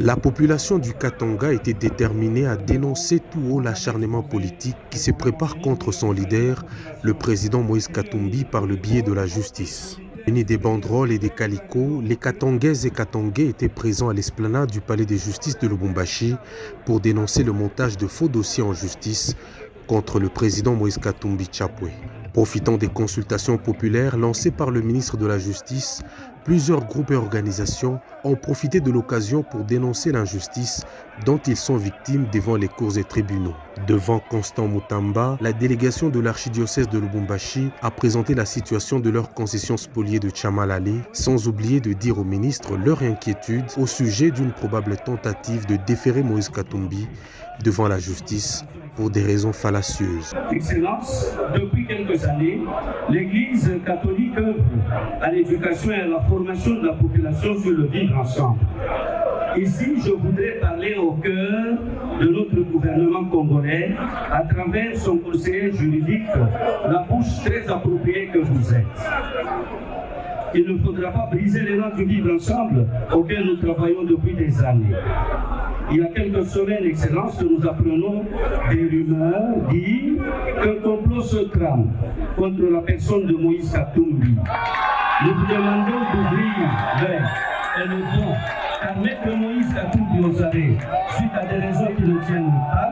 La population du Katanga était déterminée à dénoncer tout haut l'acharnement politique qui se prépare contre son leader, le président Moïse Katumbi, par le biais de la justice. Unis des banderoles et des calicots, les Katangaises et Katangais étaient présents à l'esplanade du palais de justice de Lubumbashi pour dénoncer le montage de faux dossiers en justice contre le président Moïse Katumbi Tchapwe. Profitant des consultations populaires lancées par le ministre de la Justice, plusieurs groupes et organisations ont profité de l'occasion pour dénoncer l'injustice dont ils sont victimes devant les cours et tribunaux. Devant Constant Mutamba, la délégation de l'archidiocèse de Lubumbashi a présenté la situation de leurs concessions spoliées de Tchamalale, sans oublier de dire au ministre leur inquiétude au sujet d'une probable tentative de déférer Moïse Katumbi devant la justice pour des raisons fallacieuses. Excellence, depuis quelques années, l'Église catholique œuvre à l'éducation et à la formation de la population sur le vivre ensemble. Ici, je voudrais parler au cœur de notre gouvernement congolais à travers son conseiller juridique, la bouche très appropriée que vous êtes. Il ne faudra pas briser l'élan du vivre ensemble auquel nous travaillons depuis des années. Il y a quelques semaines, Excellence, que nous apprenons des rumeurs dire qu'un complot se trame contre la personne de Moïse Katumbi. Nous vous demandons d'ouvrir l'œil et le bon, car mettre Moïse Katumbi aux arrêts suite à des raisons qui ne tiennent pas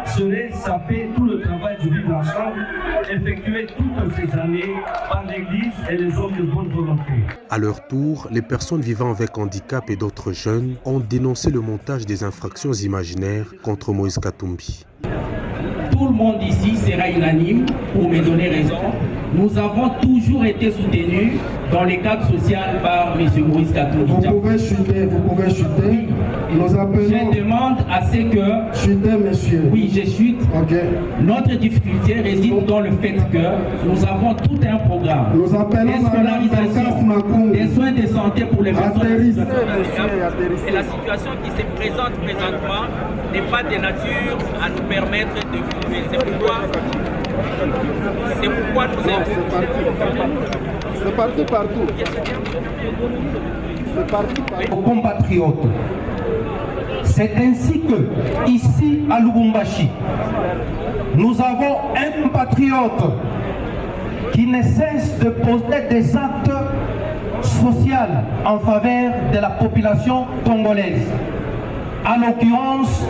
serait saper tout le travail du vivre ensemble effectué toutes ces années par l'Église et les hommes de bonne volonté. À leur tour, les personnes vivant avec handicap et d'autres jeunes ont dénoncé le montage des infractions imaginaires contre Moïse Katumbi. Tout le monde ici sera unanime pour me donner raison. Nous avons toujours été soutenus dans les cadres sociaux par M. Moïse Katumbi. Vous pouvez chuter. Oui. Nous appelons... Je demande à ce que... Chutez, monsieur. Oui, je chute. Ok. Notre difficulté réside dans le fait que nous avons tout un programme. Nous appelons scolarisation, des soins de santé pour les personnes. Et la situation qui se présente présentement n'est pas de nature à nous permettre de vivre. C'est pourquoi nous C'est partout. Aux compatriotes. C'est ainsi que, ici à Lubumbashi, nous avons un compatriote qui ne cesse de poser des actes sociaux en faveur de la population congolaise. En l'occurrence,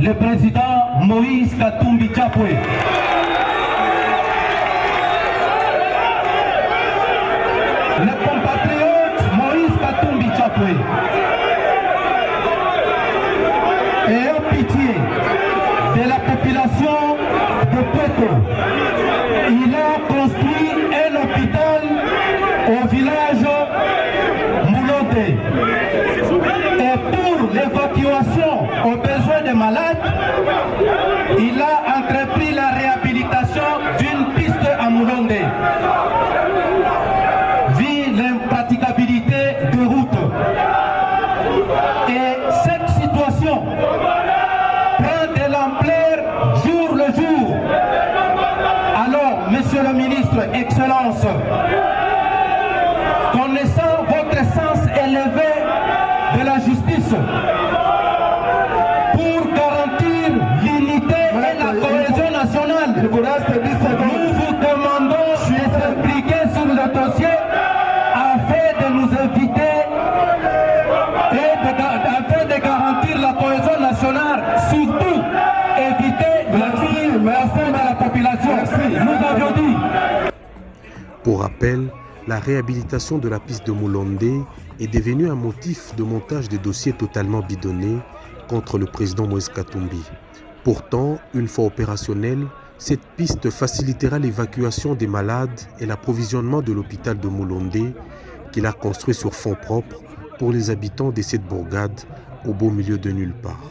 le président Moïse Katumbi Tchapwe. Le compatriote Moïse Katumbi Tchapwe. Et en pitié de la population de Peto, il a construit un hôpital au village Moulonde. Et pour l'évacuation aux besoins des malades, il a entrepris la réhabilitation d'une piste à Moulonde. Vu l'impraticabilité de route. Et cette situation prend de l'ampleur jour le jour. Alors, Monsieur le ministre, Excellence, connaissant votre sens élevé de la justice, pour garantir l'unité et la cohésion nationale, nous vous demandons de s'impliquer sur le dossier afin de nous éviter afin de garantir la cohésion nationale, surtout éviter la crise de la population. Nous avions dit. Pour rappel, la réhabilitation de la piste de Moulonde est devenue un motif de montage de dossiers totalement bidonnés contre le président Moïse Katumbi. Pourtant, une fois opérationnelle, cette piste facilitera l'évacuation des malades et l'approvisionnement de l'hôpital de Moulonde qu'il a construit sur fonds propres pour les habitants de cette bourgade au beau milieu de nulle part.